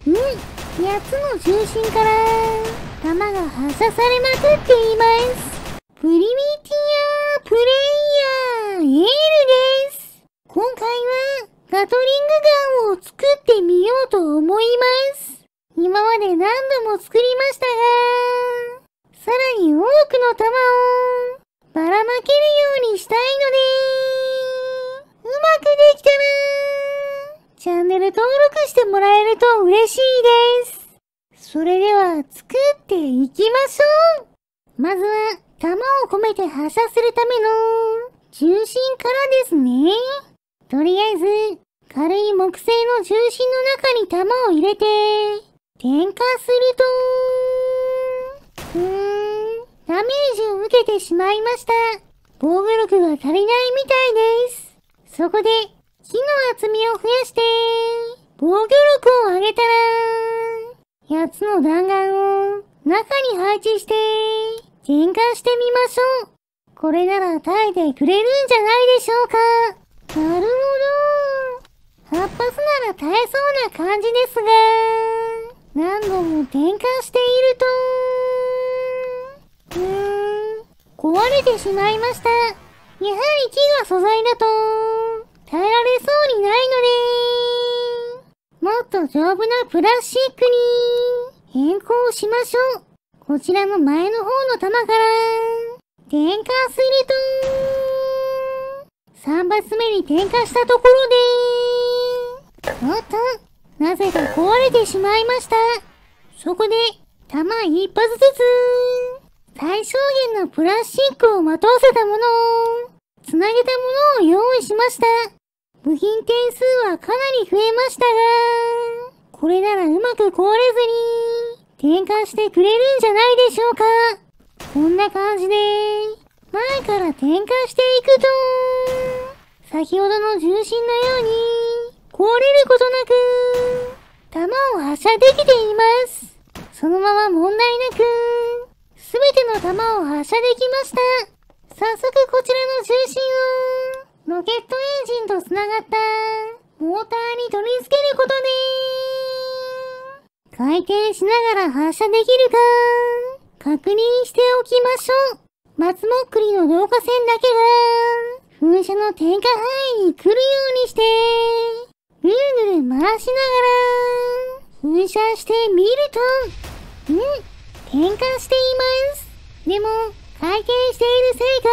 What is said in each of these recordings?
8つの重心から弾が発射されまくっています。プリミティアプレイヤーエールです。今回はガトリングガンを作ってみようと思います。今まで何度も作りましたが、さらに多くの弾をばらまけるようにしたいので、うまくできたらチャンネル登録してもらえると嬉しいです。それでは作っていきましょう。まずは弾を込めて発射するための重心からですね。とりあえず軽い木製の重心の中に弾を入れて点火すると、ダメージを受けてしまいました。防御力が足りないみたいです。そこで木の厚みを増やして防御力を上げたら、8つの弾丸を中に配置して点火してみましょう。これなら耐えてくれるんじゃないでしょうか。なるほど。8発なら耐えそうな感じですが、何度も点火していると、壊れてしまいました。やはり木が素材だと耐えられそうにないので、もっと丈夫なプラスチックに変更しましょう。こちらの前の方の弾から点火すると、3発目に点火したところで、おっと、なぜか壊れてしまいました。そこで弾1発ずつ最小限のプラスチックをまとわせたものをつなげたものを用意しました。部品点数はかなり増えましたが、これならうまく壊れずに点火してくれるんじゃないでしょうか。こんな感じで前から点火していくと、先ほどの重心のように壊れることなく弾を発射できています。そのまま問題なくすべての弾を発射できました。早速こちらの重心をロケットエンジンとつながったモーターに取り付けることで、回転しながら発射できるか確認しておきましょう。松もっくりの導火線だけが噴射の点火範囲に来るようにしてぐるぐる回しながら噴射してみると、点火しています。でも回転しているせいか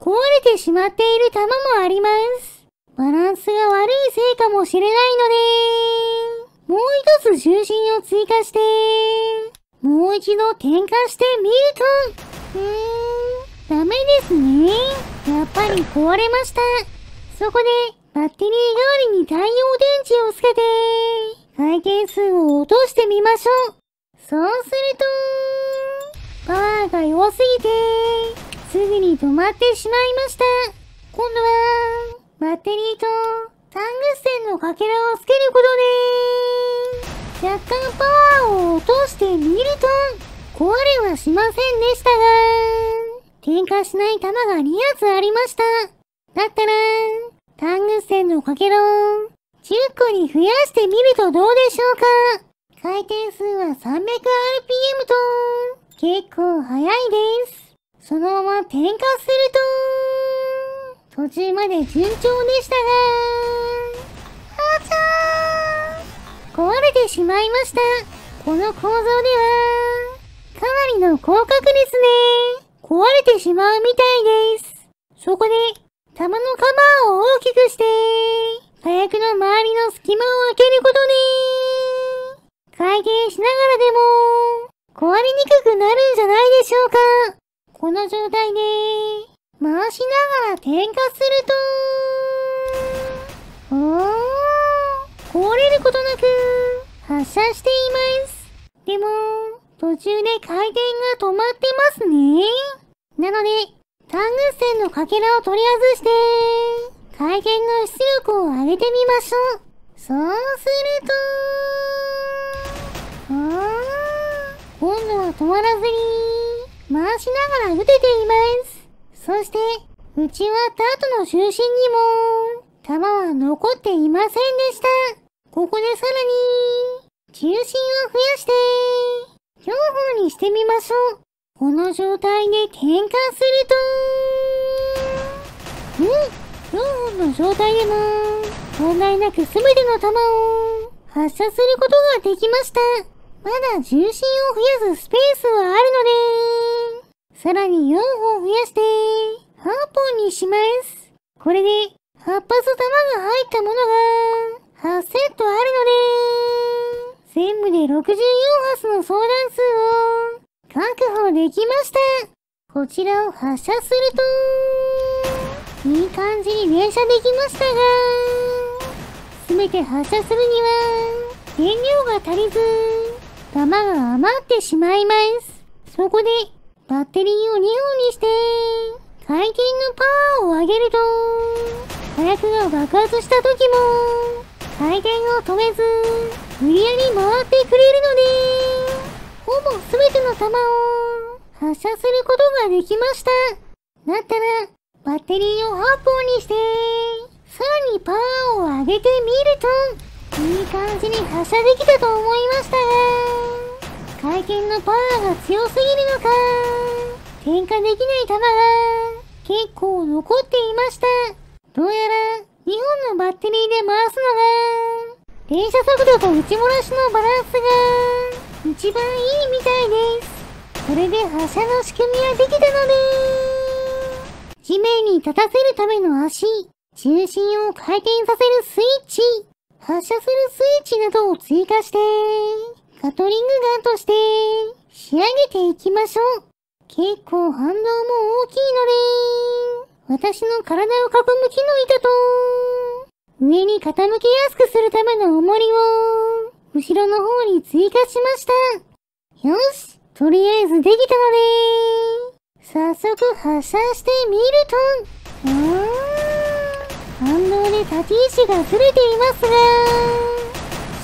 壊れてしまっている弾もあります。バランスが悪いせいかもしれないので、もう一つ重心を追加してもう一度点火してみると、ダメですね。やっぱり壊れました。そこでバッテリー代わりに太陽電池をつけて回転数を落としてみましょう。そうするとパワーが弱すぎてすぐに止まってしまいました。今度はバッテリーとタングステンのかけらをつけることで若干パワーを落としてみると壊れはしませんでしたが、点火しない弾が2発ありました。だったらタングステンのかけらを10個に増やしてみるとどうでしょうか。回転数は 300rpm と結構速いです。そのまま点火すると途中まで順調でしたが、壊れてしまいました。この構造ではかなりの広角ですね。壊れてしまうみたいです。そこで弾のカバーを大きくして火薬の周りの隙間を開けることで回転しながらでも壊れにくくなるんじゃないでしょうか。この状態で回しながら点火すると、壊れることなく発射しています。でも途中で回転が止まってますね。なのでタングステンのかけらを取り外して回転の出力を上げてみましょう。そうすると、今度は止まらずに回しながら撃てています。そして撃ち終わった後の中心にも弾は残っていませんでした。ここでさらに重心を増やして、4本にしてみましょう。この状態で転換すると、4本の状態でも、問題なく全ての弾を発射することができました。まだ重心を増やすスペースはあるので、さらに4本増やして、8本にします。これで、8発弾が入ったものが、8セットあるので、全部で64発の装弾数を確保できました。こちらを発射すると、いい感じに連射できましたが、すべて発射するには、燃料が足りず、弾が余ってしまいます。そこで、バッテリーを2本にして、回転のパワーを上げると、火薬が爆発した時も、回転を止めず、無理やり回ってくれるので、ほぼ全ての弾を発射することができました。だったら、バッテリーを8本にして、さらにパワーを上げてみると、いい感じに発射できたと思いましたが、回転のパワーが強すぎるのか、点火できない弾が結構残っていました。どうやら2本のバッテリーで回すのが、連射速度と打ち漏らしのバランスが一番いいみたいです。これで発射の仕組みはできたので、地面に立たせるための足、重心を回転させるスイッチ、発射するスイッチなどを追加して、ガトリングガンとして仕上げていきましょう。結構反動も大きいので、私の体を囲む木の板と、上に傾けやすくするための重りを、後ろの方に追加しました。よし、とりあえずできたので、早速発射してみると、反動で立ち位置がずれていますが、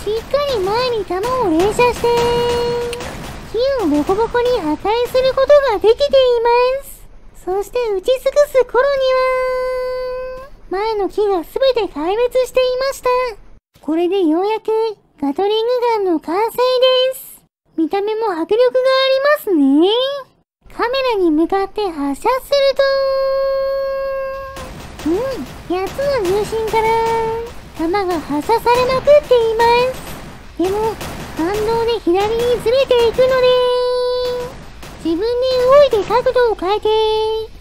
しっかり前に弾を連射して、木をボコボコに破壊することができています。そして打ち尽くす頃には、前の木がすべて壊滅していました。これでようやくガトリングガンの完成です。見た目も迫力がありますね。カメラに向かって発射すると、8つの重心から弾が発射されまくっています。でも、反動で左にずれていくので、自分で動いて角度を変えて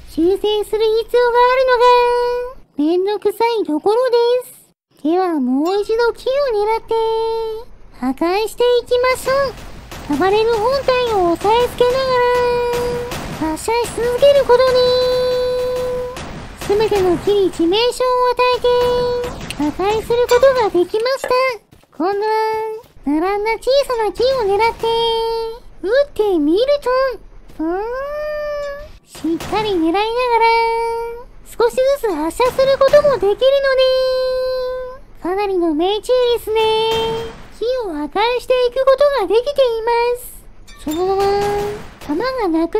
修正する必要があるのがめんどくさいところです。ではもう一度木を狙って破壊していきましょう。暴れる本体を押さえつけながら発射し続けることに、全ての木に致命傷を与えて破壊することができました。今度は並んだ小さな木を狙って撃ってみると、しっかり狙いながら少しずつ発射することもできるので、かなりの命中率で木を破壊していくことができています。そのまま弾がなくなるま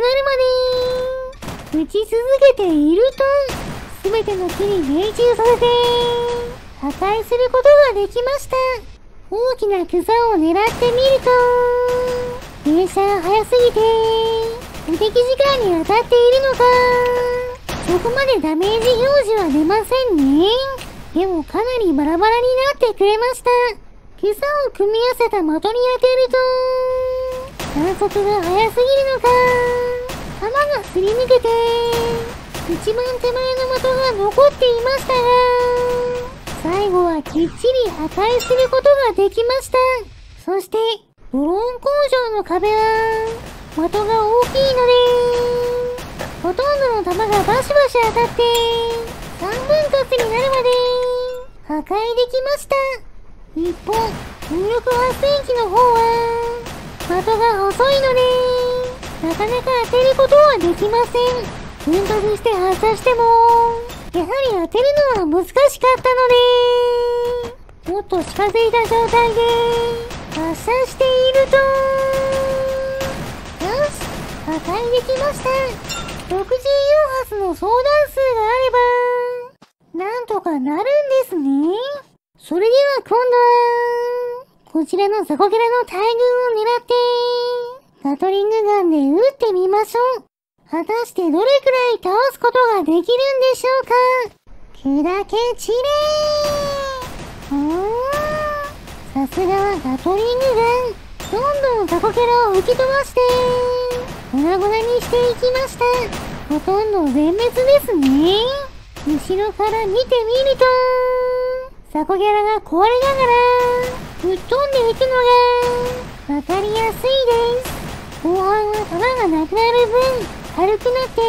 で撃ち続けていると、すべての木に命中させて破壊することができました。大きな草を狙ってみると、連射が速すぎて無敵時間に当たっているのか、そこまでダメージ表示は出ませんね。でもかなりバラバラになってくれました。草を組み合わせた的に当てると、弾速が速すぎるのか、弾がすり抜けて一番手前の的が残っていましたが、最後はきっちり破壊することができました。そしてドローン工場の壁は的が大きいので、ほとんどの弾がバシバシ当たって3分割になるまで破壊できました。一方、風力発電機の方は的が細いので、なかなか当てることはできません。分割して発射しても、やはり当てるのは難しかったので、もっと近づいた状態で発射していると、よし、破壊できました。64発の装弾数があれば、なんとかなるんですね。それでは今度は、こちらのザコキャラの大群を狙って、ガトリングガンで撃ってみましょう。果たしてどれくらい倒すことができるんでしょうか。砕け散れー。さすがはガトリングガン。どんどんザコキャラを吹き飛ばして、粉々にしていきました。ほとんど全滅ですね。後ろから見てみると、ザコキャラが壊れながら、吹っ飛んでいくのが、わかりやすいです。後半は弾がなくなる分、軽くなって、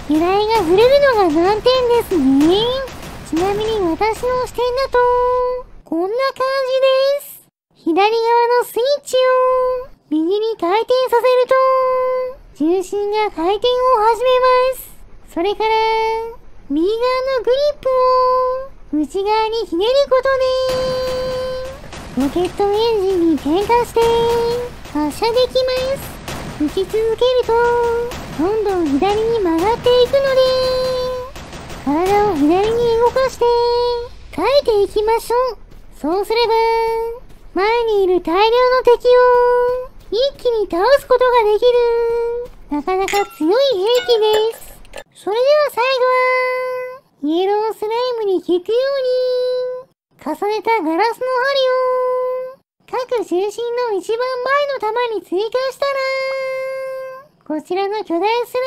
由来が触れるのが難点ですね。ちなみに私の視点だと、こんな感じです。左側のスイッチを右に回転させると、重心が回転を始めます。それから、右側のグリップを内側にひねることで、ロケットエンジンに点火して発射できます。打ち続けると、どんどん左に曲がっていくので、体を左に動かして、耐えていきましょう。そうすれば、前にいる大量の敵を一気に倒すことができる、なかなか強い兵器です。それでは最後は、イエロースライムに効くように、重ねたガラスの針を、各重心の一番前の弾に追加したら、こちらの巨大スラ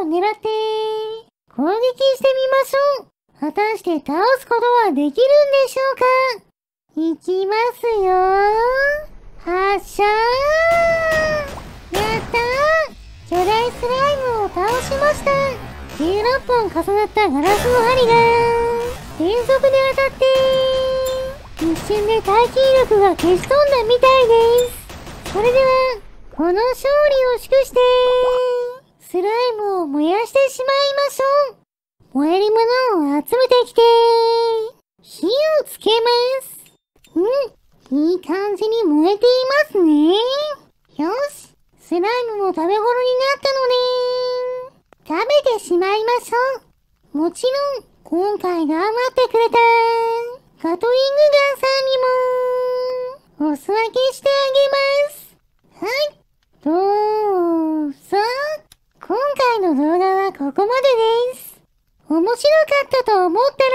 イムを狙って、攻撃してみましょう。果たして倒すことはできるんでしょうか。いきますよー。発射ー。やったー。巨大スライムを倒しました。16本重なったガラスの針が連続で当たって一瞬で耐久力が消し飛んだみたいです。それではこの勝利を祝してスライムを燃やしてしまいましょう。燃えるものを集めてきて火をつけます。いい感じに燃えていますね。よし、スライムも食べ頃になったので、食べてしまいましょう。もちろん、今回頑張ってくれたガトリングガンさんにも、お裾分けしてあげます。はい、どうぞ。今回の動画はここまでです。面白かったと思ったら、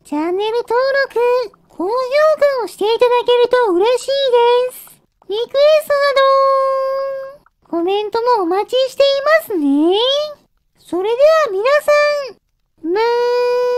チャンネル登録、高評価をしていただけると嬉しいです。リクエストなど、コメントもお待ちしていますね。それでは皆さん、まー